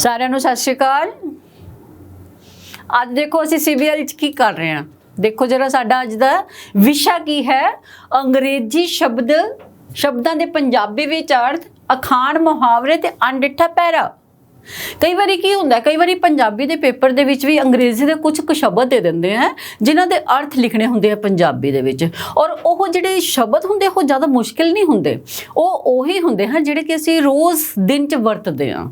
ਸਾਰਿਆਂ ਨੂੰ ਸਤਿ ਸ਼੍ਰੀ ਅਕਾਲ। ਅੱਜ ਦੇਖੋ ਅਸੀਂ ਸੀਬੀਐਲ 'ਚ ਕੀ ਕਰ ਰਹੇ ਹਾਂ। ਦੇਖੋ ਜਰਾ ਸਾਡਾ ਅੱਜ ਦਾ ਵਿਸ਼ਾ ਕੀ ਹੈ। ਅੰਗਰੇਜ਼ੀ ਸ਼ਬਦਾਂ ਦੇ ਪੰਜਾਬੀ ਵਿੱਚ ਅਰਥ, ਅਖਾਣ, ਮੁਹਾਵਰੇ ਤੇ ਅਣਡਿੱਠਾ ਪੈਰਾ। ਕਈ ਵਾਰੀ ਕੀ ਹੁੰਦਾ, ਕਈ ਵਾਰੀ ਪੰਜਾਬੀ ਦੇ ਪੇਪਰ ਦੇ ਵਿੱਚ ਵੀ ਅੰਗਰੇਜ਼ੀ ਦੇ ਕੁਝ ਕੁ ਸ਼ਬਦ ਦੇ ਦਿੰਦੇ ਆ ਜਿਨ੍ਹਾਂ ਦੇ ਅਰਥ ਲਿਖਣੇ ਹੁੰਦੇ ਆ ਪੰਜਾਬੀ ਦੇ ਵਿੱਚ। ਔਰ ਉਹ ਜਿਹੜੇ ਸ਼ਬਦ ਹੁੰਦੇ ਉਹ ਜ਼ਿਆਦਾ ਮੁਸ਼ਕਿਲ ਨਹੀਂ ਹੁੰਦੇ, ਉਹ ਉਹੀ ਹੁੰਦੇ ਹਨ ਜਿਹੜੇ ਕਿ ਅਸੀਂ ਰੋਜ਼ ਦਿਨ 'ਚ ਵਰਤਦੇ ਹਾਂ।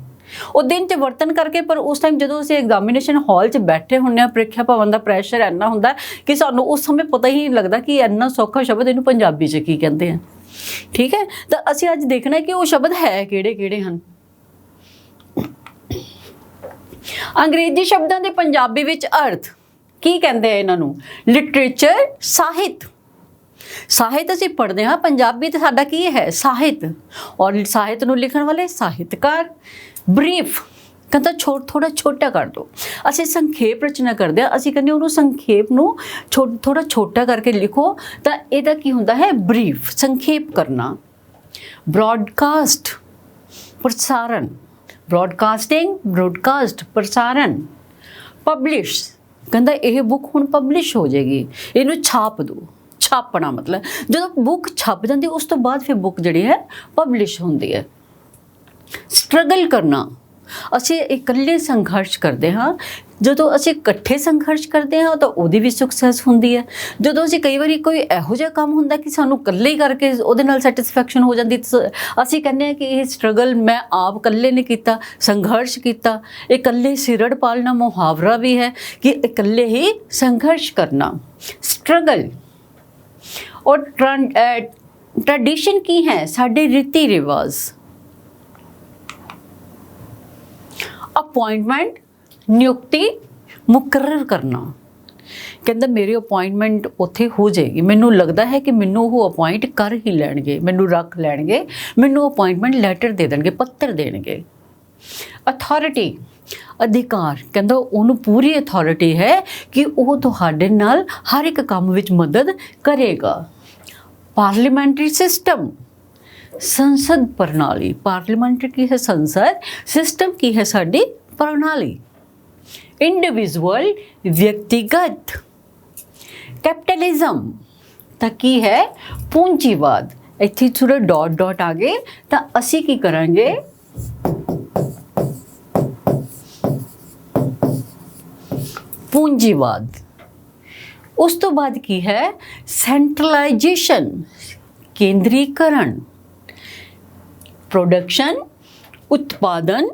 ਉਹ ਦਿਨ 'ਚ ਵਰਤਨ ਕਰਕੇ, ਪਰ ਉਸ ਟਾਈਮ ਜਦੋਂ ਅਸੀਂ ਐਗਜ਼ਾਮੀਨੇਸ਼ਨ ਹਾਲ 'ਚ ਬੈਠੇ ਹੁੰਦੇ ਹਾਂ, ਪ੍ਰੀਖਿਆ ਭਵਨ ਦਾ ਪ੍ਰੈਸ਼ਰ ਇੰਨਾ ਹੁੰਦਾ ਕਿ ਸਾਨੂੰ ਉਸ ਸਮੇਂ ਪਤਾ ਹੀ ਨਹੀਂ ਲੱਗਦਾ ਕਿ ਇੰਨਾ ਸੌਖਾ ਸ਼ਬਦ ਇਹਨੂੰ ਪੰਜਾਬੀ 'ਚ ਕੀ ਕਹਿੰਦੇ ਆ। ਠੀਕ ਹੈ, ਤਾਂ ਅਸੀਂ ਅੱਜ ਦੇਖਣਾ ਕਿ ਉਹ ਸ਼ਬਦ ਹੈ ਕਿਹੜੇ ਹਨ। ਅੰਗਰੇਜ਼ੀ ਸ਼ਬਦਾਂ ਦੇ ਪੰਜਾਬੀ ਵਿੱਚ ਅਰਥ ਕੀ ਕਹਿੰਦੇ ਆ ਇਹਨਾਂ ਨੂੰ? ਲਿਟਰੇਚਰ, ਸਾਹਿਤ। ਸਾਹਿਤ ਅਸੀਂ ਪੜ੍ਹਦੇ ਹਾਂ, ਪੰਜਾਬੀ ਤੇ ਸਾਡਾ ਕੀ ਹੈ? ਸਾਹਿਤ। ਔਰ ਸਾਹਿਤ ਨੂੰ ਲਿਖਣ ਵਾਲੇ ਸਾਹਿਤਕਾਰ। ਬਰੀਫ ਕਹਿੰਦਾ ਥੋੜਾ ਛੋਟਾ ਕਰ ਦਿਓ। ਅਸੀਂ ਸੰਖੇਪ ਰਚਨਾ ਕਰਦੇ ਹਾਂ, ਅਸੀਂ ਕਹਿੰਦੇ ਉਹਨੂੰ ਸੰਖੇਪ ਨੂੰ ਥੋੜਾ ਛੋਟਾ ਕਰਕੇ ਲਿਖੋ, ਤਾਂ ਇਹਦਾ ਕੀ ਹੁੰਦਾ ਹੈ? ਬਰੀਫ, ਸੰਖੇਪ ਕਰਨਾ। ਬ੍ਰੌਡਕਾਸਟ, ਪ੍ਰਸਾਰਣ। ਬ੍ਰੌਡਕਾਸਟਿੰਗ, ਬ੍ਰੌਡਕਾਸਟ, ਪ੍ਰਸਾਰਣ। ਪਬਲਿਸ਼ ਕਹਿੰਦਾ ਇਹ ਬੁੱਕ ਹੁਣ ਪਬਲਿਸ਼ ਹੋ ਜਾਏਗੀ, ਇਹਨੂੰ ਛਾਪ ਦਿਓ। ਛਾਪਣਾ ਮਤਲਬ ਜਦੋਂ ਬੁੱਕ ਛਪ ਜਾਂਦੀ ਉਸ ਤੋਂ ਬਾਅਦ ਫਿਰ ਬੁੱਕ ਜਿਹੜੀ ਹੈ ਪਬਲਿਸ਼ ਹੁੰਦੀ ਹੈ। ਸਟਰਗਲ ਕਰਨਾ, ਅਸੀਂ ਇਕੱਲੇ ਸੰਘਰਸ਼ ਕਰਦੇ ਹਾਂ। ਜਦੋਂ ਅਸੀਂ ਇਕੱਠੇ ਸੰਘਰਸ਼ ਕਰਦੇ ਹਾਂ ਤਾਂ ਉਹਦੀ ਵੀ ਸਕਸੈਸ ਹੁੰਦੀ ਹੈ। ਜਦੋਂ ਅਸੀਂ ਕਈ ਵਾਰੀ ਕੋਈ ਇਹੋ ਜਿਹਾ ਕੰਮ ਹੁੰਦਾ ਕਿ ਸਾਨੂੰ ਇਕੱਲੇ ਹੀ ਕਰਕੇ ਉਹਦੇ ਨਾਲ ਸੈਟਿਸਫੈਕਸ਼ਨ ਹੋ ਜਾਂਦੀ, ਅਸੀਂ ਕਹਿੰਦੇ ਹਾਂ ਕਿ ਇਹ ਸਟਰਗਲ ਮੈਂ ਆਪ ਇਕੱਲੇ ਨੇ ਕੀਤਾ, ਸੰਘਰਸ਼ ਕੀਤਾ। ਇਕੱਲੇ ਸਿਰੜ ਪਾਲਣਾ ਮੁਹਾਵਰਾ ਵੀ ਹੈ ਕਿ ਇਕੱਲੇ ਹੀ ਸੰਘਰਸ਼ ਕਰਨਾ। ਸਟਰਗਲ। ਔਰ ਟ੍ਰੈਡੀਸ਼ਨ ਕੀ ਹੈ? ਸਾਡੇ ਰੀਤੀ ਰਿਵਾਜ। ਅਪੁਆਇੰਟਮੈਂਟ, ਨਿਯੁਕਤੀ, ਮੁਕਰਰ ਕਰਨਾ। ਕਹਿੰਦਾ ਮੇਰੀ ਅਪੁਆਇੰਟਮੈਂਟ ਉੱਥੇ ਹੋ ਜਾਏਗੀ, ਮੈਨੂੰ ਲੱਗਦਾ ਹੈ ਕਿ ਮੈਨੂੰ ਉਹ ਅਪੁਆਇੰਟ ਕਰ ਹੀ ਲੈਣਗੇ, ਮੈਨੂੰ ਰੱਖ ਲੈਣਗੇ, ਮੈਨੂੰ ਅਪੁਆਇੰਟਮੈਂਟ ਲੈਟਰ ਦੇ ਦੇਣਗੇ, ਪੱਤਰ ਦੇਣਗੇ। ਅਥਾਰਟੀ, ਅਧਿਕਾਰ। ਕਹਿੰਦਾ ਉਹਨੂੰ ਪੂਰੀ ਅਥਾਰਟੀ ਹੈ ਕਿ ਉਹ ਤੁਹਾਡੇ ਨਾਲ ਹਰ ਇੱਕ ਕੰਮ ਵਿੱਚ ਮਦਦ ਕਰੇਗਾ। ਪਾਰਲੀਮੈਂਟਰੀ ਸਿਸਟਮ, ਸੰਸਦ ਪ੍ਰਣਾਲੀ। ਪਾਰਲੀਮੈਂਟਰੀ ਕੀ ਹੈ? ਸੰਸਦ। ਸਿਸਟਮ ਕੀ ਹੈ? ਸਾਡੀ ਪ੍ਰਣਾਲੀ। ਇੰਡੀਵਿਜੂਅਲ, ਵਿਅਕਤੀਗਤ। ਕੈਪੀਟਲਿਜ਼ਮ ਤਾਂ ਕੀ ਹੈ? ਪੂੰਜੀਵਾਦ। ਇੱਥੇ ਥੋੜਾ ਡਾਟ ਆ ਗਏ ਤਾਂ ਅਸੀਂ ਕੀ ਕਰਾਂਗੇ? ਪੂੰਜੀਵਾਦ। ਉਸ ਤੋਂ ਬਾਅਦ ਕੀ ਹੈ? ਸੈਂਟਰਲਾਈਜੇਸ਼ਨ, ਕੇਂਦਰੀਕਰਨ। प्रोडक्शन, उत्पादन।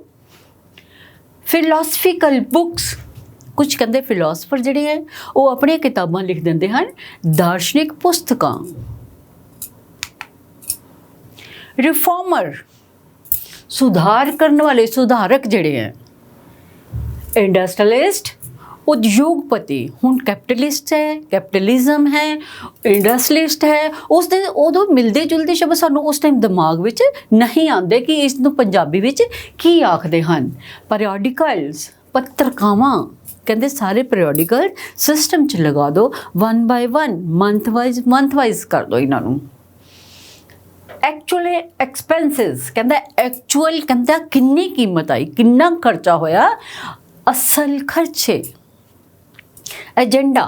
फिलोसफिकल बुक्स, कुछ कहते फिलोसफर जिहड़े है वो अपनी किताबां लिख देंदे हन। दार्शनिक पुस्तकां। रिफॉर्मर, सुधार करने वाले, सुधारक जिहड़े हैं। इंडस्ट्रियलिस्ट, उद्योगपति। हुण कैपिटलिस्ट है, कैपिटलिज्म है, इंडस्ट्रियलिस्ट है। उस दिन उदों मिलते जुलते शब्द सानू उस टाइम दिमाग विच नहीं आते कि इस नूं पंजाबी विच की आखदे हन। पीरियडिकल्स, पत्रिकावां। कहते सारे पीरियडिकल सिस्टम च लगा दो, 1 by 1, मंथ वाइज कर दो इन्हां नूं। एक्चुअली एक्सपेंसिस, कहता एक्चुअल, कहता किन्नी कीमत आई, किन्ना खर्चा होया। असल खर्चे। एजेंडा,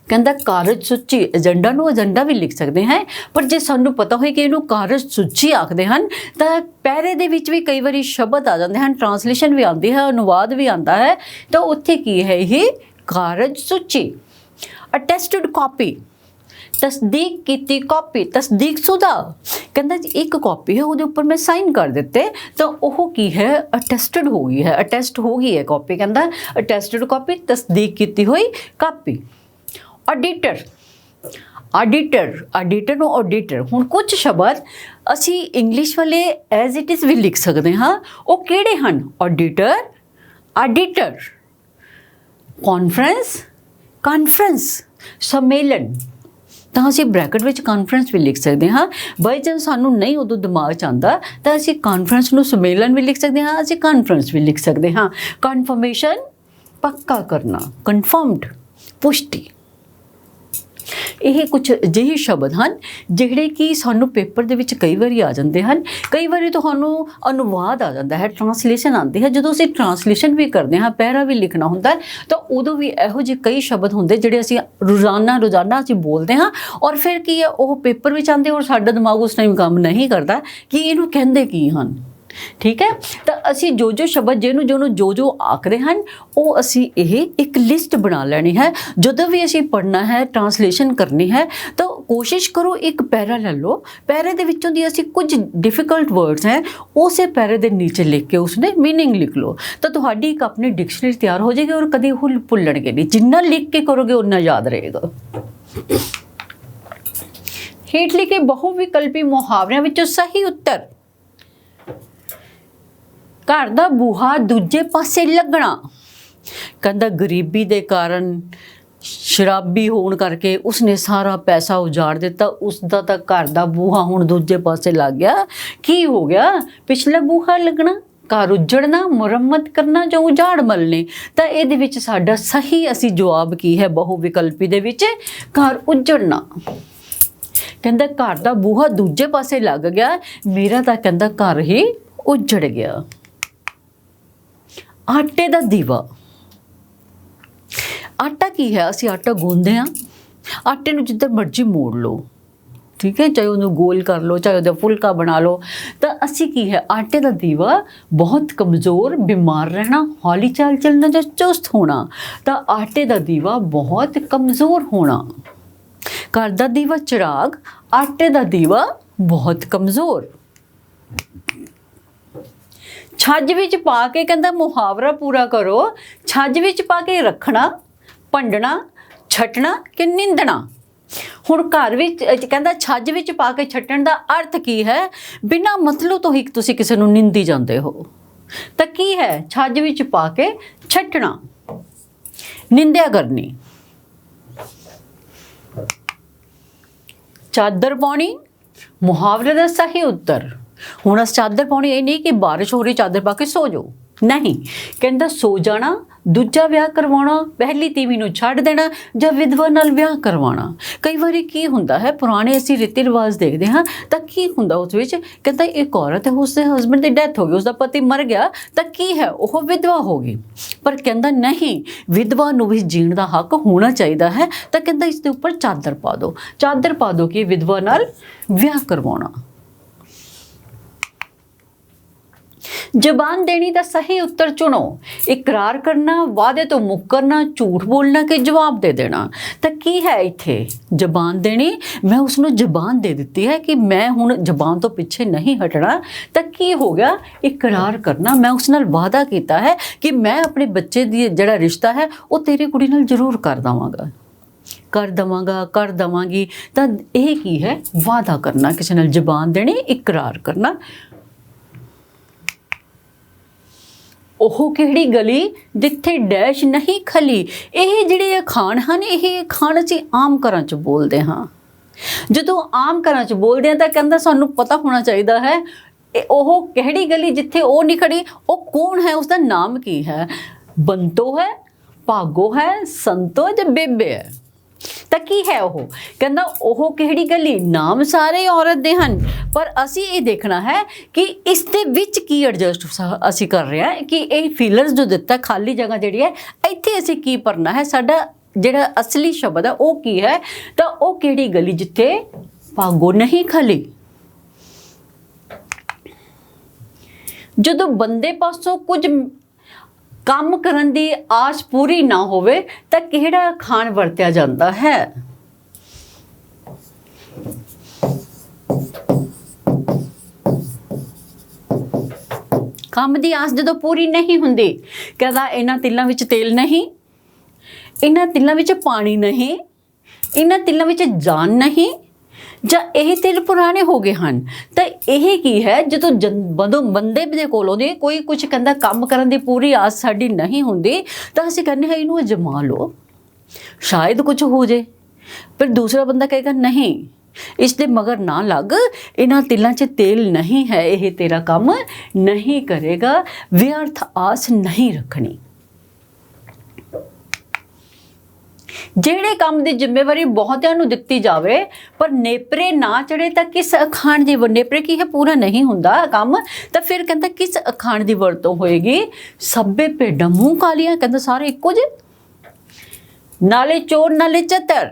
कहता कारज सूची। एजेंडा नूं एजेंडा भी लिख सकते हैं, पर जे सानू पता होए कि इहनूं कारज सूची आखदे हन तां पैरे दे विच भी कई वारी शब्द आ जांदे हन, ट्रांसलेशन भी आती है, अनुवाद भी आता है, तो उत्थे की है ये कारज सूची। अटैस्टेड कॉपी, तस्दीक कीती कॉपी, तस्दीकशुदा। कहता जी एक कॉपी है, उसके उपर मैं साइन कर दिते तो वह की है? अटैस्टेड हो गई है, अटैस्ट हो गई है कॉपी। कहता अटैस्टेड कॉपी, तस्दीक की हुई copy. Auditor, auditor no auditor. हुण कुछ शब्द असी इंग्लिश वाले एज इट इज़ भी लिख सकते हाँ, वो किहड़े हन? Auditor, auditor. कॉन्फ्रेंस, सम्मेलन। तो असी ब्रैकेट में कॉन्फ्रेंस भी लिख सकते हाँ। बाई चांस सानू नहीं उदों दिमाग च आंदा तो असी कॉन्फ्रेंस नूं सम्मेलन भी लिख सकते हाँ, असी कॉन्फ्रेंस भी लिख सकते हाँ। कन्फर्मेशन, पक्का करना। कन्फर्म्ड, पुष्टि। ਇਹ ਕੁਝ ਅਜਿਹੇ ਸ਼ਬਦ ਹਨ ਜਿਹੜੇ ਕਿ ਸਾਨੂੰ ਪੇਪਰ ਦੇ ਵਿੱਚ ਕਈ ਵਾਰੀ ਆ ਜਾਂਦੇ ਹਨ, ਕਈ ਵਾਰੀ ਤੁਹਾਨੂੰ ਅਨੁਵਾਦ ਆ ਜਾਂਦਾ ਹੈ, ਟਰਾਂਸਲੇਸ਼ਨ ਆਉਂਦੀ ਹੈ। ਜਦੋਂ ਅਸੀਂ ਟਰਾਂਸਲੇਸ਼ਨ ਵੀ ਕਰਦੇ ਹਾਂ, ਪੈਰਾ ਵੀ ਲਿਖਣਾ ਹੁੰਦਾ ਤਾਂ ਉਦੋਂ ਵੀ ਇਹੋ ਜਿਹੇ ਕਈ ਸ਼ਬਦ ਹੁੰਦੇ ਜਿਹੜੇ ਅਸੀਂ ਰੋਜ਼ਾਨਾ ਅਸੀਂ ਬੋਲਦੇ ਹਾਂ ਔਰ ਫਿਰ ਕੀ ਹੈ ਉਹ ਪੇਪਰ ਵਿੱਚ ਆਉਂਦੇ ਔਰ ਸਾਡਾ ਦਿਮਾਗ ਉਸ ਟਾਈਮ ਕੰਮ ਨਹੀਂ ਕਰਦਾ ਕਿ ਇਹਨੂੰ ਕਹਿੰਦੇ ਕੀ ਹਨ। ਠੀਕ ਹੈ, ਤਾਂ ਅਸੀਂ ਜੋ ਸ਼ਬਦ ਜਿਹਨੂੰ ਜੋ ਆਖਦੇ ਹਨ ਉਹ ਅਸੀਂ ਇਹ ਇੱਕ ਲਿਸਟ ਬਣਾ ਲੈਣੀ ਹੈ। ਜਦੋਂ ਵੀ ਅਸੀਂ ਪੜ੍ਹਨਾ ਹੈ, ਟਰਾਂਸਲੇਸ਼ਨ ਕਰਨੀ ਹੈ ਤਾਂ ਕੋਸ਼ਿਸ਼ ਕਰੋ ਇੱਕ ਪੈਰਾ ਲੈ ਲਓ, ਪੈਰੇ ਦੇ ਵਿੱਚੋਂ ਦੀ ਅਸੀਂ ਕੁਝ ਡਿਫਿਕਲਟ ਵਰਡਸ ਹੈ ਉਸੇ ਪੈਰੇ ਦੇ ਨੀਚੇ ਲਿਖ ਕੇ ਉਸਨੇ ਮੀਨਿੰਗ ਲਿਖ ਲਓ ਤਾਂ ਤੁਹਾਡੀ ਇੱਕ ਆਪਣੀ ਡਿਕਸ਼ਨਰੀ ਤਿਆਰ ਹੋ ਜਾਏਗੀ ਔਰ ਕਦੇ ਉਹ ਭੁੱਲਣਗੇ ਨਹੀਂ। ਜਿੰਨਾ ਲਿਖ ਕੇ ਕਰੋਗੇ ਉਨਾ ਯਾਦ ਰਹੇਗਾ। ਹੇਠ ਲਿਖੇ ਬਹੁ ਵਿਕਲਪੀ ਮੁਹਾਵਰਿਆਂ ਵਿੱਚੋਂ ਸਹੀ ਉੱਤਰ ਘਰ ਦਾ ਬੂਹਾ ਦੂਜੇ ਪਾਸੇ ਲੱਗਣਾ। ਕਹਿੰਦਾ ਗਰੀਬੀ ਦੇ ਕਾਰਨ, ਸ਼ਰਾਬੀ ਹੋਣ ਕਰਕੇ ਉਸਨੇ ਸਾਰਾ ਪੈਸਾ ਉਜਾੜ ਦਿੱਤਾ, ਉਸਦਾ ਤਾਂ ਘਰ ਦਾ ਬੂਹਾ ਹੁਣ ਦੂਜੇ ਪਾਸੇ ਲੱਗ ਗਿਆ। ਕੀ ਹੋ ਗਿਆ? ਪਿਛਲਾ ਬੂਹਾ ਲੱਗਣਾ, ਘਰ ਉਜੜਨਾ, ਮੁਰੰਮਤ ਕਰਨਾ ਜਾਂ ਉਜਾੜ ਮਲਣੇ। ਤਾਂ ਇਹਦੇ ਵਿੱਚ ਸਾਡਾ ਸਹੀ ਅਸੀਂ ਜਵਾਬ ਕੀ ਹੈ ਬਹੁ ਵਿਕਲਪੀ ਦੇ ਵਿੱਚ? ਘਰ ਉਜੜਨਾ। ਕਹਿੰਦਾ ਘਰ ਦਾ ਬੂਹਾ ਦੂਜੇ ਪਾਸੇ ਲੱਗ ਗਿਆ, ਮੇਰਾ ਤਾਂ ਕਹਿੰਦਾ ਘਰ ਹੀ ਉਜੜ ਗਿਆ। ਆਟੇ ਦਾ ਦੀਵਾ। ਆਟਾ ਕੀ ਹੈ? ਅਸੀਂ ਆਟਾ ਗੁੰਨਦੇ ਹਾਂ, ਆਟੇ ਨੂੰ ਜਿੱਦਾਂ ਮਰਜ਼ੀ ਮੋੜ ਲਓ, ਠੀਕ ਹੈ, ਚਾਹੇ ਉਹਨੂੰ ਗੋਲ ਕਰ ਲਓ, ਚਾਹੇ ਉਹਦਾ ਫੁਲਕਾ ਬਣਾ ਲਓ। ਤਾਂ ਅਸੀਂ ਕੀ ਹੈ? ਆਟੇ ਦਾ ਦੀਵਾ ਬਹੁਤ ਕਮਜ਼ੋਰ, ਬਿਮਾਰ ਰਹਿਣਾ, ਹੌਲੀ ਚਾਲ ਚੱਲਣਾ ਜਾਂ ਚੁਸਤ ਹੋਣਾ। ਤਾਂ ਆਟੇ ਦਾ ਦੀਵਾ ਬਹੁਤ ਕਮਜ਼ੋਰ ਹੋਣਾ। ਘਰ ਦਾ ਦੀਵਾ ਚਿਰਾਗ, ਆਟੇ ਦਾ ਦੀਵਾ ਬਹੁਤ ਕਮਜ਼ੋਰ। ਛੱਜ ਵਿੱਚ ਪਾ ਕੇ ਕਹਿੰਦਾ ਮੁਹਾਵਰਾ ਪੂਰਾ ਕਰੋ। ਛੱਜ ਵਿੱਚ ਪਾ ਕੇ ਰੱਖਣਾ, ਭੰਡਣਾ, ਛੱਟਣਾ ਕਿ ਨਿੰਦਣਾ। ਹੁਣ ਘਰ ਵਿੱਚ ਕਹਿੰਦਾ ਛੱਜ ਵਿੱਚ ਪਾ ਕੇ ਛੱਟਣ ਦਾ ਅਰਥ ਕੀ ਹੈ? ਬਿਨਾਂ ਮਤਲਬ ਤੋਂ ਹੀ ਤੁਸੀਂ ਕਿਸੇ ਨੂੰ ਨਿੰਦੀ ਜਾਂਦੇ ਹੋ। ਤਾਂ ਕੀ ਹੈ? ਛੱਜ ਵਿੱਚ ਪਾ ਕੇ ਛੱਟਣਾ, ਨਿੰਦਿਆ ਕਰਨੀ। ਚਾਦਰ ਪਾਉਣੀ, ਮੁਹਾਵਰੇ ਦਾ ਸਹੀ ਉੱਤਰ। ਹੁਣ ਅਸ ਚਾਦਰ ਪਾਉਣੀ ਇਹ ਨਹੀਂ ਕਿ ਬਾਰਿਸ਼ ਹੋ ਰਹੀ ਚਾਦਰ ਪਾ ਕੇ ਸੋ ਜਾਓ, ਨਹੀਂ। ਕਹਿੰਦਾ ਸੋ ਜਾਣਾ, ਦੂਜਾ ਵਿਆਹ ਕਰਵਾਉਣਾ, ਪਹਿਲੀ ਤੀਵੀਂ ਨੂੰ ਛੱਡ ਦੇਣਾ ਜਾਂ ਵਿਧਵਾ ਨਾਲ ਵਿਆਹ ਕਰਵਾਉਣਾ। ਕਈ ਵਾਰੀ ਕੀ ਹੁੰਦਾ ਹੈ, ਪੁਰਾਣੇ ਅਸੀਂ ਰੀਤੀ ਰਿਵਾਜ ਦੇਖਦੇ ਹਾਂ ਤਾਂ ਕੀ ਹੁੰਦਾ ਉਸ ਵਿੱਚ? ਕਹਿੰਦਾ ਇੱਕ ਔਰਤ ਹੈ, ਉਸਦੇ ਹਸਬੈਂਡ ਦੀ ਡੈਥ ਹੋ ਗਈ, ਉਸਦਾ ਪਤੀ ਮਰ ਗਿਆ, ਤਾਂ ਕੀ ਹੈ ਉਹ ਵਿਧਵਾ ਹੋ ਗਈ। ਪਰ ਕਹਿੰਦਾ ਨਹੀਂ, ਵਿਧਵਾ ਨੂੰ ਵੀ ਜੀਣ ਦਾ ਹੱਕ ਹੋਣਾ ਚਾਹੀਦਾ ਹੈ। ਤਾਂ ਕਹਿੰਦਾ ਇਸ ਦੇ ਉੱਪਰ ਚਾਦਰ ਪਾ ਦਿਓ, ਚਾਦਰ ਪਾ ਦਿਓ ਕਿ ਵਿਧਵਾ ਨਾਲ ਵਿਆਹ ਕਰਵਾਉਣਾ। ਜ਼ਬਾਨ ਦੇਣੀ ਦਾ ਸਹੀ ਉੱਤਰ ਚੁਣੋ। ਇਕਰਾਰ ਕਰਨਾ, ਵਾਅਦੇ ਤੋਂ ਮੁੱਕਰਨਾ, ਝੂਠ ਬੋਲਣਾ ਕਿ ਜਵਾਬ ਦੇ ਦੇਣਾ। ਤਾਂ ਕੀ ਹੈ ਇੱਥੇ? ਜ਼ਬਾਨ ਦੇਣੀ, ਮੈਂ ਉਸਨੂੰ ਜ਼ਬਾਨ ਦੇ ਦਿੱਤੀ ਹੈ ਕਿ ਮੈਂ ਹੁਣ ਜ਼ਬਾਨ ਤੋਂ ਪਿੱਛੇ ਨਹੀਂ ਹਟਣਾ। ਤਾਂ ਕੀ ਹੋ ਗਿਆ? ਇਕਰਾਰ ਕਰਨਾ, ਮੈਂ ਉਸ ਨਾਲ ਵਾਅਦਾ ਕੀਤਾ ਹੈ ਕਿ ਮੈਂ ਆਪਣੇ ਬੱਚੇ ਦੀ ਜਿਹੜਾ ਰਿਸ਼ਤਾ ਹੈ ਉਹ ਤੇਰੀ ਕੁੜੀ ਨਾਲ ਜ਼ਰੂਰ ਕਰ ਦੇਵਾਂਗਾ, ਕਰ ਦੇਵਾਂਗਾ, ਕਰ ਦੇਵਾਂਗੀ। ਤਾਂ ਇਹ ਕੀ ਹੈ? ਵਾਅਦਾ ਕਰਨਾ, ਕਿਸੇ ਨਾਲ ਜ਼ਬਾਨ ਦੇਣੀ, ਇਕਰਾਰ ਕਰਨਾ। ਉਹ ਕਿਹੜੀ ਗਲੀ ਜਿੱਥੇ ਡੈਸ਼ ਨਹੀਂ ਖਲੀ। ਇਹ ਜਿਹੜੇ ਅਖਾਣ ਹਨ, ਇਹ ਅਖਾਣ ਅਸੀਂ ਆਮ ਘਰਾਂ 'ਚ ਬੋਲਦੇ ਹਾਂ। ਜਦੋਂ ਆਮ ਘਰਾਂ 'ਚ ਬੋਲਦੇ ਹਾਂ ਤਾਂ ਕਹਿੰਦਾ ਸਾਨੂੰ ਪਤਾ ਹੋਣਾ ਚਾਹੀਦਾ ਹੈ ਉਹ ਕਿਹੜੀ ਗਲੀ ਜਿੱਥੇ ਉਹ ਨਹੀਂ ਖੜੀ, ਉਹ ਕੌਣ ਹੈ, ਉਸਦਾ ਨਾਮ ਕੀ ਹੈ। ਬੰਤੋ ਹੈ, ਭਾਗੋ ਹੈ, ਸੰਤੋ ਜਾਂ ਬੇਬੇ ਹੈ। ਤਾਂ ਕੀ ਹੈ ਉਹ? ਕਹਿੰਦਾ ਉਹ ਕਿਹੜੀ ਗਲੀ, ਨਾਮ ਸਾਰੇ ਔਰਤ ਦੇ ਹਨ, ਪਰ ਅਸੀਂ ਇਹ ਦੇਖਣਾ ਹੈ ਕਿ ਇਸ ਦੇ ਵਿੱਚ ਕੀ ਐਡਜਸਟ ਅਸੀਂ ਕਰ ਰਹੇ ਹਾਂ ਕਿ ਇਹ ਫਿਲਰਸ ਜੋ ਦਿੱਤਾ, ਖਾਲੀ ਜਗ੍ਹਾ ਜਿਹੜੀ ਹੈ ਇੱਥੇ ਅਸੀਂ ਕੀ ਭਰਨਾ ਹੈ। ਸਾਡਾ ਜਿਹੜਾ ਅਸਲੀ ਸ਼ਬਦ ਹੈ ਉਹ ਕੀ ਹੈ? ਤਾਂ ਉਹ ਕਿਹੜੀ ਗਲੀ ਜਿੱਥੇ ਭਾਗੋ ਨਹੀਂ ਖਲੀ। ਜਦੋਂ ਬੰਦੇ ਪਾਸੋਂ ਕੁਝ ਕੰਮ ਕਰਨ ਦੀ ਆਸ ਪੂਰੀ ਨਾ ਹੋਵੇ ਤਾਂ ਕਿਹੜਾ ਅਖਾਣ ਵਰਤਿਆ ਜਾਂਦਾ ਹੈ? ਕੰਮ ਦੀ ਆਸ ਜਦੋਂ ਪੂਰੀ ਨਹੀਂ ਹੁੰਦੀ, ਕਹਿੰਦਾ ਇਹਨਾਂ ਤਿਲਾਂ ਵਿੱਚ ਤੇਲ ਨਹੀਂ, ਇਹਨਾਂ ਤਿਲਾਂ ਵਿੱਚ ਪਾਣੀ ਨਹੀਂ, ਇਹਨਾਂ ਤਿਲਾਂ ਵਿੱਚ ਜਾਨ ਨਹੀਂ, ਜਾਂ ਇਹ ਤਿਲ ਪੁਰਾਣੇ ਹੋ ਗਏ ਹਨ। ਤਾਂ ਇਹ ਕੀ ਹੈ? ਜਦੋਂ ਬੰਦੇ ਦੇ ਕੋਲੋਂ ਦੀ ਕੋਈ ਕੁਝ ਕਹਿੰਦਾ ਕੰਮ ਕਰਨ ਦੀ ਪੂਰੀ ਆਸ ਸਾਡੀ ਨਹੀਂ ਹੁੰਦੀ ਤਾਂ ਅਸੀਂ ਕਹਿੰਦੇ ਹਾਂ ਇਹਨੂੰ ਅਜਮਾ ਲਓ, ਸ਼ਾਇਦ ਕੁਝ ਹੋ ਜੇ। ਫਿਰ ਦੂਸਰਾ ਬੰਦਾ ਕਹੇਗਾ ਨਹੀਂ, ਇਸ ਦੇ ਮਗਰ ਨਾ ਲੱਗ, ਇਹਨਾਂ ਤਿਲਾਂ 'ਚ ਤੇਲ ਨਹੀਂ ਹੈ, ਇਹ ਤੇਰਾ ਕੰਮ ਨਹੀਂ ਕਰੇਗਾ। ਵਿਅਰਥ ਆਸ ਨਹੀਂ ਰੱਖਣੀ। ਜਿਹੜੇ ਕੰਮ ਦੀ ਜ਼ਿੰਮੇਵਾਰੀ ਬਹੁਤਿਆਂ ਨੂੰ ਦਿੱਤੀ ਜਾਵੇ ਪਰ ਨੇਪਰੇ ਨਾ ਚੜੇ ਤਾਂ ਕਿਸ ਅਖਾਣ ਦੀ ਨੇਪਰੇ ਕੀ ਹੈ ਪੂਰਾ ਨਹੀਂ ਹੁੰਦਾ ਕੰਮ, ਤਾਂ ਫਿਰ ਕਹਿੰਦਾ ਕਿਸ ਅਖਾਣ ਦੀ ਵਰਤੋਂ ਹੋਏਗੀ? ਸਭੇ ਭੇਡਾਂ ਮੂੰਹ ਕਾਲੀਆਂ, ਕਹਿੰਦਾ ਸਾਰੇ ਇੱਕੋ ਜਿਹੇ, ਨਾਲੇ ਚੋਰ ਨਾਲੇ ਚਤਰ,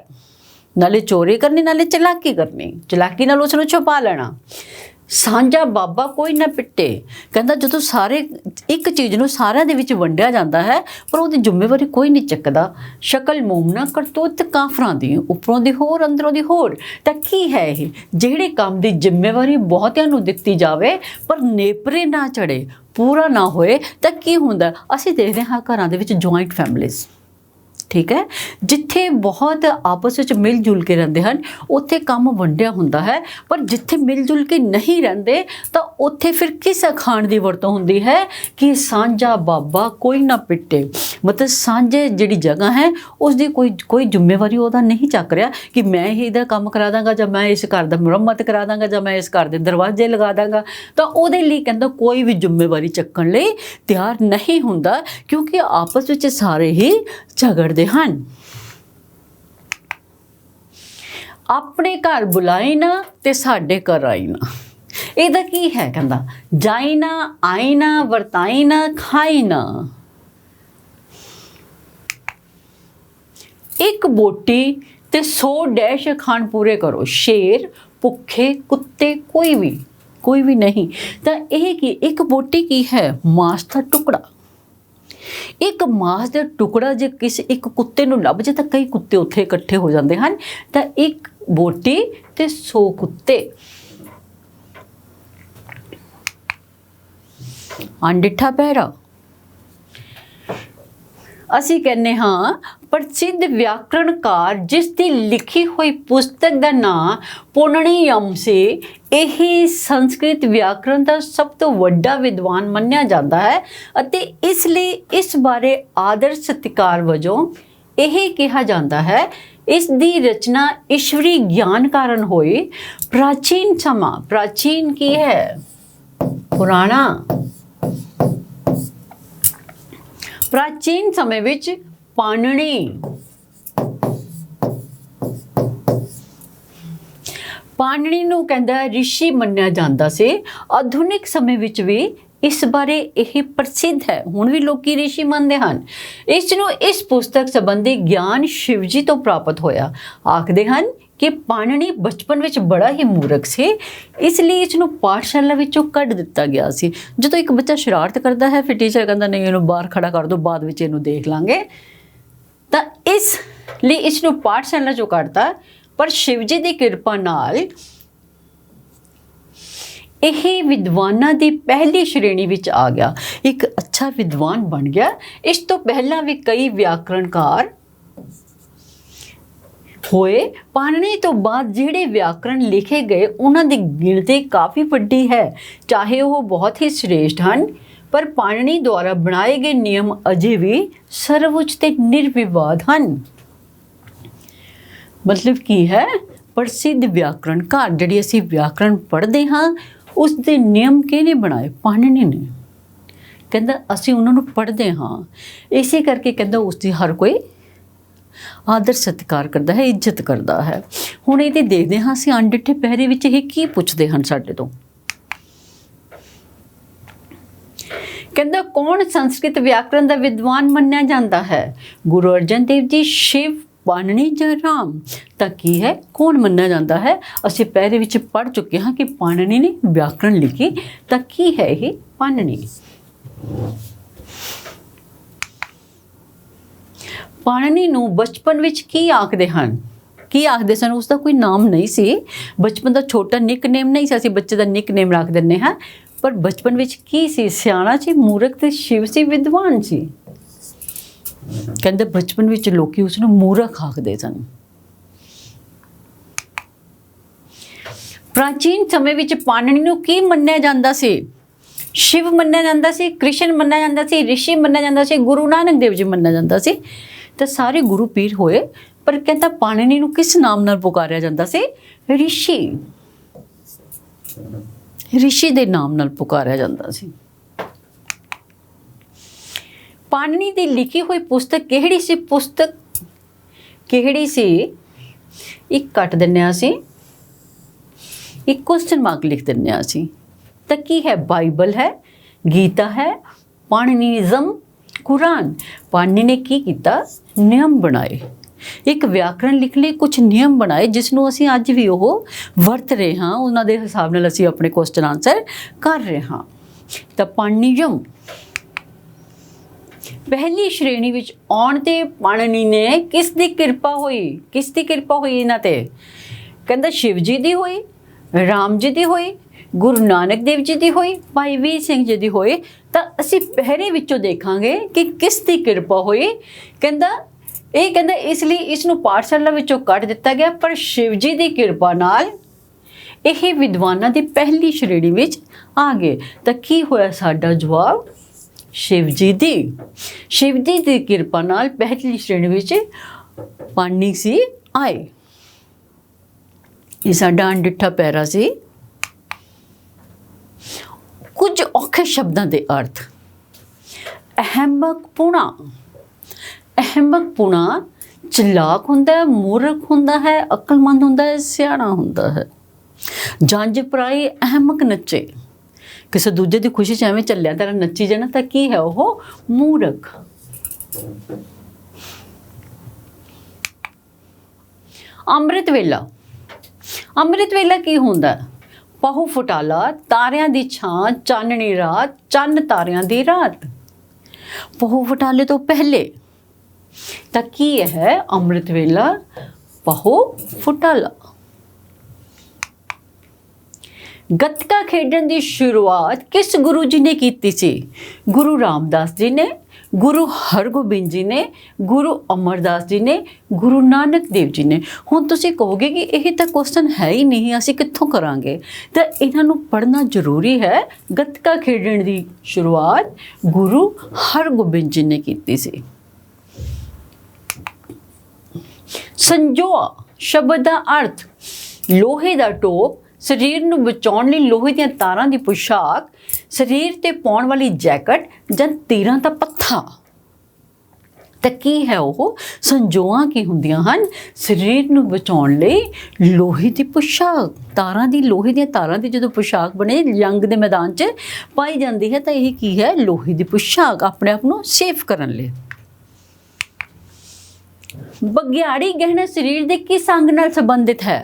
ਨਾਲੇ ਚੋਰੀ ਕਰਨੀ ਨਾਲੇ ਚਲਾਕੀ ਕਰਨੀ, ਚਲਾਕੀ ਨਾਲ ਉਸ ਨੂੰ ਛੁਪਾ ਲੈਣਾ। ਸਾਂਝਾ ਬਾਬਾ ਕੋਈ ਨਾ ਪਿੱਟੇ, ਕਹਿੰਦਾ ਜਦੋਂ ਸਾਰੇ ਇੱਕ ਚੀਜ਼ ਨੂੰ ਸਾਰਿਆਂ ਦੇ ਵਿੱਚ ਵੰਡਿਆ ਜਾਂਦਾ ਹੈ ਪਰ ਉਹਦੀ ਜ਼ਿੰਮੇਵਾਰੀ ਕੋਈ ਨਹੀਂ ਚੱਕਦਾ। ਸ਼ਕਲ ਮੋਮਨਾ ਕਰਤੂਤ ਕਾਫਰਾਂ ਦੀ, ਉੱਪਰੋਂ ਦੀ ਹੋਰ ਅੰਦਰੋਂ ਦੀ ਹੋਰ। ਤਾਂ ਕੀ ਹੈ ਇਹ? ਜਿਹੜੇ ਕੰਮ ਦੀ ਜ਼ਿੰਮੇਵਾਰੀ ਬਹੁਤਿਆਂ ਨੂੰ ਦਿੱਤੀ ਜਾਵੇ ਪਰ ਨੇਪਰੇ ਨਾ ਚੜੇ, ਪੂਰਾ ਨਾ ਹੋਏ, ਤਾਂ ਕੀ ਹੁੰਦਾ? ਅਸੀਂ ਦੇਖਦੇ ਹਾਂ ਘਰਾਂ ਦੇ ਵਿੱਚ ਜੁਆਇੰਟ ਫੈਮਿਲੀਜ਼, ਠੀਕ ਹੈ, ਜਿੱਥੇ ਬਹੁਤ ਆਪਸ ਵਿੱਚ ਮਿਲ ਜੁਲ ਕੇ ਰਹਿੰਦੇ ਹਨ ਉੱਥੇ ਕੰਮ ਵੰਡਿਆ ਹੁੰਦਾ ਹੈ, ਪਰ ਜਿੱਥੇ ਮਿਲ ਜੁਲ ਕੇ ਨਹੀਂ ਰਹਿੰਦੇ ਤਾਂ ਉੱਥੇ ਫਿਰ ਕਿਸ ਅਖਾਣ ਦੀ ਵਰਤੋਂ ਹੁੰਦੀ ਹੈ ਕਿ ਸਾਂਝਾ ਬਾਬਾ ਕੋਈ ਨਾ ਪਿੱਟੇ। ਮਤਲਬ ਸਾਂਝੇ ਜਿਹੜੀ ਜਗ੍ਹਾ ਹੈ ਉਸ ਦੀ ਕੋਈ ਜ਼ਿੰਮੇਵਾਰੀ ਉਹਦਾ ਨਹੀਂ ਚੱਕ ਰਿਹਾ ਕਿ ਮੈਂ ਹੀ ਇਹਦਾ ਕੰਮ ਕਰਾ ਦਾਂਗਾ ਜਾਂ ਮੈਂ ਇਸ ਘਰ ਦਾ ਮੁਰੰਮਤ ਕਰਾ ਦਾਂਗਾ ਜਾਂ ਮੈਂ ਇਸ ਘਰ ਦੇ ਦਰਵਾਜ਼ੇ ਲਗਾ ਦਾਂਗਾ, ਤਾਂ ਉਹਦੇ ਲਈ ਕਹਿੰਦਾ ਕੋਈ ਵੀ ਜ਼ਿੰਮੇਵਾਰੀ ਚੱਕਣ ਲਈ ਤਿਆਰ ਨਹੀਂ ਹੁੰਦਾ, ਕਿਉਂਕਿ ਆਪਸ ਵਿੱਚ ਸਾਰੇ ਹੀ ਝਗੜਦੇ ਹਨ। ਆਪਣੇ ਘਰ ਬੁਲਾਈ ਨਾ ਤੇ ਸਾਡੇ ਘਰ ਆਈ ਨਾ। ਇਹਦਾ ਕੀ ਹੈ? ਕਹਿੰਦਾ ਜਾਈ ਨਾ ਆਈ ਨਾ ਵਰਤਾਈ ਨਾ ਖਾਈ ਨਾ। ਇੱਕ ਬੋਟੀ ਤੇ 100 ਡੈਸ਼ ਖਾਣ ਪੂਰੇ ਕਰੋ, ਸ਼ੇਰ ਭੁੱਖੇ ਕੁੱਤੇ ਕੋਈ ਵੀ ਨਹੀਂ। ਤਾਂ ਇਹ ਕੀ? ਇੱਕ ਬੋਟੀ ਕੀ ਹੈ? ਮਾਸ ਦਾ ਟੁਕੜਾ। ਇੱਕ ਮਾਸ ਦਾ ਟੁਕੜਾ ਜੇ ਕਿਸੇ ਇੱਕ ਕੁੱਤੇ ਨੂੰ ਲੱਭ ਜੇ ਤਾਂ ਕਈ ਕੁੱਤੇ ਉੱਥੇ ਇਕੱਠੇ ਹੋ ਜਾਂਦੇ ਹਨ, ਤਾਂ ਇੱਕ ਬੋਟੀ ਤੇ 100 ਕੁੱਤੇ। ਅਣਡਿੱਠਾ ਪਹਿਰਾ। ਅਸੀਂ ਕਹਿੰਦੇ ਹਾਂ ਪ੍ਰਸਿੱਧ ਵਿਆਕਰਣਕਾਰ ਜਿਸ ਦੀ ਲਿਖੀ ਹੋਈ ਪੁਸਤਕ ਦਾ ਨਾਂ ਪੋਣਣੀਯਮ ਸੀ, ਇਹ ਸੰਸਕ੍ਰਿਤ ਵਿਆਕਰਣ ਦਾ ਸਭ ਤੋਂ ਵੱਡਾ ਵਿਦਵਾਨ ਮੰਨਿਆ ਜਾਂਦਾ ਹੈ ਅਤੇ ਇਸ ਲਈ ਇਸ ਬਾਰੇ ਆਦਰ ਸਤਿਕਾਰ ਵਜੋਂ ਇਹ ਕਿਹਾ ਜਾਂਦਾ ਹੈ ਇਸ ਦੀ ਰਚਨਾ ਈਸ਼ਵਰੀ ਗਿਆਨ ਕਾਰਨ ਹੋਈ। ਪ੍ਰਾਚੀਨ ਸਮਾਂ, ਪ੍ਰਾਚੀਨ ਕੀ ਹੈ? ਪੁਰਾਣਾ। ਪ੍ਰਾਚੀਨ ਸਮੇਂ ਵਿੱਚ ਪਾਣਿਨੀ ਨੂੰ ਕਹਿੰਦਾ ਰਿਸ਼ੀ ਮੰਨਿਆ ਜਾਂਦਾ ਸੀ। ਆਧੁਨਿਕ ਸਮੇਂ ਵਿੱਚ ਵੀ ਇਸ ਬਾਰੇ ਇਹ ਪ੍ਰਸਿੱਧ ਹੈ, ਹੁਣ ਵੀ ਲੋਕੀ ਰਿਸ਼ੀ ਮੰਨਦੇ ਹਨ। ਇਸ ਨੂੰ ਇਸ ਪੁਸਤਕ ਸੰਬੰਧੀ ਗਿਆਨ ਸ਼ਿਵਜੀ ਤੋਂ ਪ੍ਰਾਪਤ ਹੋਇਆ। ਆਖਦੇ ਹਨ ਕਿ ਪਾਣਿਨੀ ਬਚਪਨ ਵਿੱਚ ਬੜਾ ਹੀ ਮੂਰਖ ਸੀ, ਇਸ ਲਈ ਇਸ ਨੂੰ ਪਾਠਸ਼ਾਲਾ ਵਿੱਚੋਂ ਕੱਢ ਦਿੱਤਾ ਗਿਆ ਸੀ। ਜਦੋਂ ਇੱਕ ਬੱਚਾ ਸ਼ਰਾਰਤ ਕਰਦਾ ਹੈ ਫਿਰ ਟੀਚਰ ਕਹਿੰਦਾ ਨਹੀਂ ਇਹਨੂੰ ਬਾਹਰ ਖੜਾ ਕਰ ਦਿਓ, ਬਾਅਦ ਵਿੱਚ ਇਹਨੂੰ ਦੇਖ ਲਾਂਗੇ, ਤਾਂ ਇਸ ਲਈ ਇਸ ਨੂੰ ਪਾਠਸ਼ਾਲਾ ਚੋਂ ਕੱਢਤਾ। ਪਰ ਸ਼ਿਵਜੀ ਦੀ ਕਿਰਪਾ ਨਾਲ ਇਹ ਵਿਦਵਾਨਾਂ ਦੀ ਪਹਿਲੀ ਸ਼੍ਰੇਣੀ ਵਿੱਚ ਆ ਗਿਆ, ਇੱਕ ਅੱਛਾ ਵਿਦਵਾਨ ਬਣ ਗਿਆ। ਇਸ ਤੋਂ ਪਹਿਲਾਂ ਵੀ ਕਈ ਵਿਆਕਰਣਕਾਰ ਹੋਏ। ਪਾਣਿਨੀ ਤੋਂ ਬਾਅਦ ਜਿਹੜੇ ਵਿਆਕਰਣ ਲਿਖੇ ਗਏ ਉਹਨਾਂ ਦੀ ਗਿਣਤੀ ਕਾਫੀ ਵੱਡੀ ਹੈ, ਚਾਹੇ ਉਹ ਬਹੁਤ ਹੀ ਸ਼੍ਰੇਸ਼ਟ ਹਨ, ਪਰ ਪਾਣਿਨੀ ਦੁਆਰਾ ਬਣਾਏ ਗਏ ਨਿਯਮ ਅਜੇ ਵੀ ਸਰਵਉੱਚ ਤੇ ਨਿਰਵਿਵਾਦ ਹਨ। ਮਤਲਬ ਕੀ ਹੈ? ਪ੍ਰਸਿੱਧ ਵਿਆਕਰਣਕਾਰ ਜਿਹੜੀ ਅਸੀਂ ਵਿਆਕਰਣ ਪੜ੍ਹਦੇ ਹਾਂ ਉਸ ਦੇ ਨਿਯਮ ਕਿਹਨੇ ਬਣਾਏ? ਪਾਣਿਨੀ ਨੇ। ਕਹਿੰਦਾ ਅਸੀਂ ਉਹਨਾਂ ਨੂੰ ਪੜ੍ਹਦੇ ਹਾਂ, ਇਸੇ ਕਰਕੇ ਕਹਿੰਦਾ ਉਸ ਦੀ ਹਰ ਕੋਈ ਆਦਰ ਸਤਿਕਾਰ ਕਰਦਾ ਹੈ, ਇੱਜ਼ਤ ਕਰਦਾ ਹੈ। ਹੁਣ ਇਹਦੇ ਦੇਖਦੇ ਹਾਂ ਅਸੀਂ ਅਣਡਿੱਠੇ ਪਹਿਰੇ ਵਿੱਚ ਇਹ ਕੀ ਪੁੱਛਦੇ ਹਨ ਸਾਡੇ ਤੋਂ। ਕਹਿੰਦਾ ਕੌਣ ਸੰਸਕ੍ਰਿਤ ਵਿਆਕਰਣ ਦਾ ਵਿਦਵਾਨ ਮੰਨਿਆ ਜਾਂਦਾ ਹੈ? ਗੁਰੂ ਅਰਜਨ ਦੇਵ ਜੀ, ਸ਼ਿਵ, ਪਾਣਿਨੀ ਜਾਂ ਰਾਮ? ਤਾਂ ਕੀ ਹੈ? ਕੌਣ ਮੰਨਿਆ ਜਾਂਦਾ ਹੈ? ਅਸੀਂ ਪਹਿਰੇ ਵਿੱਚ ਪੜ੍ਹ ਚੁੱਕੇ ਹਾਂ ਕਿ ਪਾਣਿਨੀ ਨੇ ਵਿਆਕਰਣ ਲਿਖੀ। ਤਾਂ ਕੀ ਹੈ ਇਹ ਪਾਣਿਨੀ? ਪਾਣਿਨੀ ਨੂੰ ਬਚਪਨ ਵਿੱਚ ਕੀ ਆਖਦੇ ਹਨ? ਕੀ ਆਖਦੇ ਸਨ? ਉਸ ਦਾ ਕੋਈ ਨਾਮ ਨਹੀਂ ਸੀ, ਬਚਪਨ ਦਾ ਛੋਟਾ ਨਿਕਨੇਮ ਨਹੀਂ ਸੀ, ਅਸੀਂ ਬੱਚੇ ਦਾ ਨਿਕਨੇਮ ਰੱਖ ਦਿੰਦੇ ਹਾਂ, ਪਰ ਬਚਪਨ ਵਿੱਚ ਕੀ ਸੀ? ਸਿਆਣਾ ਸੀ, ਮੂਰਖ ਤੇ ਸ਼ਿਵ ਸੀ, ਵਿਦਵਾਨ ਸੀ। ਕਹਿੰਦੇ ਬਚਪਨ ਵਿੱਚ ਲੋਕੀ ਉਸ ਨੂੰ ਮੂਰਖ ਆਖਦੇ ਸਨ। ਪ੍ਰਾਚੀਨ ਸਮੇਂ ਵਿੱਚ ਪਾਣਿਨੀ ਨੂੰ ਕੀ ਮੰਨਿਆ ਜਾਂਦਾ ਸੀ? ਸ਼ਿਵ ਮੰਨਿਆ ਜਾਂਦਾ ਸੀ, ਕ੍ਰਿਸ਼ਨ ਮੰਨਿਆ ਜਾਂਦਾ ਸੀ, ਰਿਸ਼ੀ ਮੰਨਿਆ ਜਾਂਦਾ ਸੀ, ਗੁਰੂ ਨਾਨਕ ਦੇਵ ਜੀ ਮੰਨਿਆ ਜਾਂਦਾ ਸੀ। ਤਾਂ ਸਾਰੇ ਗੁਰੂ ਪੀਰ ਹੋਏ, ਪਰ ਕਹਿੰਦਾ ਪਾਣਿਨੀ ਨੂੰ ਕਿਸ ਨਾਮ ਨਾਲ ਪੁਕਾਰਿਆ ਜਾਂਦਾ ਸੀ? ਰਿਸ਼ੀ। ਰਿਸ਼ੀ ਦੇ ਨਾਮ ਨਾਲ ਪੁਕਾਰਿਆ ਜਾਂਦਾ ਸੀ। ਪਾਣਿਨੀ ਦੀ ਲਿਖੀ ਹੋਈ ਪੁਸਤਕ ਕਿਹੜੀ ਸੀ? ਪੁਸਤਕ ਕਿਹੜੀ ਸੀ? ਇੱਕ ਕੱਟ ਦਿੰਦੇ ਹਾਂ ਅਸੀਂ, ਇੱਕ ਕੁਐਸਚਨ ਮਾਰਕ ਲਿਖ ਦਿੰਦੇ ਹਾਂ ਅਸੀਂ। ਤਾਂ ਕੀ ਹੈ? ਬਾਈਬਲ ਹੈ, ਗੀਤਾ ਹੈ, ਪਾਣਿਨਿਜ਼ਮ, ਕੁਰਾਨ। ਪਾਣਿਨੀ ਨੇ ਕੀ ਕੀਤਾ? ਨਿਯਮ ਬਣਾਏ। ਇੱਕ ਵਿਆਕਰਣ ਲਿਖਣ ਲਈ ਕੁਝ ਨਿਯਮ ਬਣਾਏ ਜਿਸ ਨੂੰ ਅਸੀਂ ਅੱਜ ਵੀ ਉਹ ਵਰਤ ਰਹੇ ਹਾਂ, ਉਹਨਾਂ ਦੇ ਹਿਸਾਬ ਨਾਲ ਅਸੀਂ ਆਪਣੇ ਕੁਐਸਚਨ ਆਨਸਰ ਕਰ ਰਹੇ ਹਾਂ। ਤਾਂ ਪਾਣਿਨਿਜ਼ਮ ਪਹਿਲੀ ਸ਼੍ਰੇਣੀ ਵਿੱਚ ਆਉਣ ਤੇ ਪਾਣਿਨੀ ਨੇ ਕਿਸ ਦੀ ਕਿਰਪਾ ਹੋਈ? ਕਿਸ ਦੀ ਕਿਰਪਾ ਹੋਈ ਇਹਨਾਂ ਤੇ? ਕਹਿੰਦਾ ਸ਼ਿਵ ਜੀ ਦੀ ਹੋਈ, ਰਾਮ ਜੀ ਦੀ ਹੋਈ, ਗੁਰੂ ਨਾਨਕ ਦੇਵ ਜੀ ਦੀ ਹੋਈ, ਭਾਈ ਵੀਰ ਸਿੰਘ ਜੀ ਦੀ ਹੋਈ। ਤਾਂ ਅਸੀਂ ਪਹਿਰੇ ਵਿੱਚੋਂ ਦੇਖਾਂਗੇ ਕਿ ਕਿਸ ਦੀ ਕਿਰਪਾ ਹੋਈ। ਕਹਿੰਦਾ ਇਸ ਲਈ ਇਸ ਨੂੰ ਪਾਠਸ਼ਾਲਾ ਵਿੱਚੋਂ ਕੱਢ ਦਿੱਤਾ ਗਿਆ, ਪਰ ਸ਼ਿਵ ਜੀ ਦੀ ਕਿਰਪਾ ਨਾਲ ਇਹ ਵਿਦਵਾਨਾਂ ਦੀ ਪਹਿਲੀ ਸ਼੍ਰੇਣੀ ਵਿੱਚ ਆ ਗਏ। ਤਾਂ ਕੀ ਹੋਇਆ ਸਾਡਾ ਜਵਾਬ? ਸ਼ਿਵ ਜੀ ਦੀ ਕਿਰਪਾ ਨਾਲ ਪਹਿਲੀ ਸ਼੍ਰੇਣੀ ਵਿੱਚ ਪਾਣਿਨੀ ਸੀ ਆਏ। ਇਹ ਸਾਡਾ ਅਣਡਿੱਠਾ ਪੈਰਾ ਸੀ। ਕੁਝ ਔਖੇ ਸ਼ਬਦਾਂ ਦੇ ਅਰਥ। ਅਹਿੰਬਕਪੁਣਾ ਚਲਾਕ ਹੁੰਦਾ ਹੈ, ਮੂਰਖ ਹੁੰਦਾ ਹੈ, ਅਕਲਮੰਦ ਹੁੰਦਾ ਹੈ, ਸਿਆਣਾ ਹੁੰਦਾ ਹੈ। ਜੰਝ ਪਰਾਈ ਅਹਿਮਕ ਨੱਚੇ। ਕਿਸੇ ਦੂਜੇ ਦੀ ਖੁਸ਼ੀ 'ਚ ਐਵੇਂ ਚੱਲਿਆ ਤੇਰਾ ਨੱਚੀ ਜਾਣਾ, ਤਾਂ ਕੀ ਹੈ ਉਹ? ਮੂਰਖ। ਅੰਮ੍ਰਿਤ ਵੇਲਾ ਕੀ ਹੁੰਦਾ? ਪਹੂ ਫੁਟਾਲਾ, ਤਾਰਿਆਂ ਦੀ ਛਾਂ, ਚਾਨਣੀ ਰਾਤ, ਚੰਨ ਤਾਰਿਆਂ ਦੀ ਰਾਤ। ਪਹੂ ਫੁਟਾਲੇ ਤੋਂ ਪਹਿਲੇ ਤਾਂ ਕੀ ਹੈ ਅੰਮ੍ਰਿਤ ਵੇਲਾ? ਪਹੂ ਫੁਟਾਲਾ। ਗੱਤਕਾ ਖੇਡਣ ਦੀ ਸ਼ੁਰੂਆਤ ਕਿਸ ਗੁਰੂ ਜੀ ਨੇ ਕੀਤੀ ਸੀ? ਗੁਰੂ ਰਾਮਦਾਸ ਜੀ ਨੇ, ਗੁਰੂ ਹਰਗੋਬਿੰਦ ਜੀ ਨੇ, ਗੁਰੂ ਅਮਰਦਾਸ ਜੀ ਨੇ, ਗੁਰੂ ਨਾਨਕ ਦੇਵ ਜੀ ਨੇ। ਹੁਣ ਤੁਸੀਂ ਕਹੋਗੇ ਕਿ ਇਹ ਤਾਂ ਕੁਐਸਚਨ ਹੈ ਹੀ ਨਹੀਂ, ਅਸੀਂ ਕਿੱਥੋਂ ਕਰਾਂਗੇ? ਤਾਂ ਇਹਨਾਂ ਨੂੰ ਪੜ੍ਹਨਾ ਜ਼ਰੂਰੀ ਹੈ। ਗੱਤਕਾ ਖੇਡਣ ਦੀ ਸ਼ੁਰੂਆਤ ਗੁਰੂ ਹਰਗੋਬਿੰਦ ਜੀ ਨੇ ਕੀਤੀ ਸੀ। ਸੰਜੋਆ ਸ਼ਬਦ ਦਾ ਅਰਥ ਲੋਹੇ ਦਾ ਟੋਪ, ਸਰੀਰ ਨੂੰ ਬਚਾਉਣ ਲਈ ਲੋਹੇ ਦੀਆਂ ਤਾਰਾਂ ਦੀ ਪੁਸ਼ਾਕ, ਸਰੀਰ ਤੇ ਪਾਉਣ ਵਾਲੀ ਜੈਕਟ ਜਾਂ ਤੀਰਾਂ ਦਾ ਪੱਥਾ। ਤਾਂ ਕੀ ਹੈ ਉਹ? ਸੰਜੋਆਂ ਕੀ ਹੁੰਦੀਆਂ ਹਨ? ਸਰੀਰ ਨੂੰ ਬਚਾਉਣ ਲਈ ਲੋਹੇ ਦੀ ਪੁਸ਼ਾਕ, ਲੋਹੇ ਦੀਆਂ ਤਾਰਾਂ ਦੀ ਜਦੋਂ ਪੁਸ਼ਾਕ ਬਣੇ ਜੰਗ ਦੇ ਮੈਦਾਨ 'ਚ ਪਾਈ ਜਾਂਦੀ ਹੈ, ਤਾਂ ਇਹ ਕੀ ਹੈ? ਲੋਹੇ ਦੀ ਪੁਸ਼ਾਕ, ਆਪਣੇ ਆਪ ਨੂੰ ਸੇਫ ਕਰਨ ਲਈ। ਬਘਿਆੜੀ ਗਹਿਣਾ ਸਰੀਰ ਦੇ ਕਿਸ ਅੰਗ ਨਾਲ ਸੰਬੰਧਿਤ ਹੈ?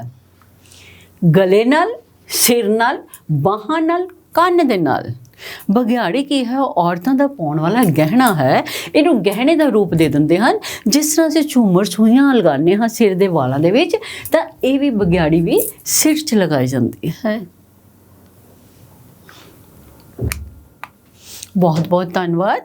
ਗਲੇ ਨਾਲ, ਸਿਰ ਨਾਲ, ਬਾਹਾਂ ਨਾਲ, ਕੰਨ ਦੇ ਨਾਲ। ਬਘਿਆੜੀ ਕੀ ਹੈ? ਔਰਤਾਂ ਦਾ ਪਾਉਣ ਵਾਲਾ ਗਹਿਣਾ ਹੈ। ਇਹਨੂੰ ਗਹਿਣੇ ਦਾ ਰੂਪ ਦੇ ਦਿੰਦੇ ਹਨ। ਜਿਸ ਤਰ੍ਹਾਂ ਅਸੀਂ ਝੂਮਰ ਸੂਈਆਂ ਲਗਾਉਂਦੇ ਹਾਂ ਸਿਰ ਦੇ ਵਾਲਾਂ ਦੇ ਵਿੱਚ, ਤਾਂ ਇਹ ਵੀ ਬਘਿਆੜੀ ਵੀ ਸਿਰ 'ਚ ਲਗਾਈ ਜਾਂਦੀ ਹੈ। ਬਹੁਤ ਬਹੁਤ ਧੰਨਵਾਦ।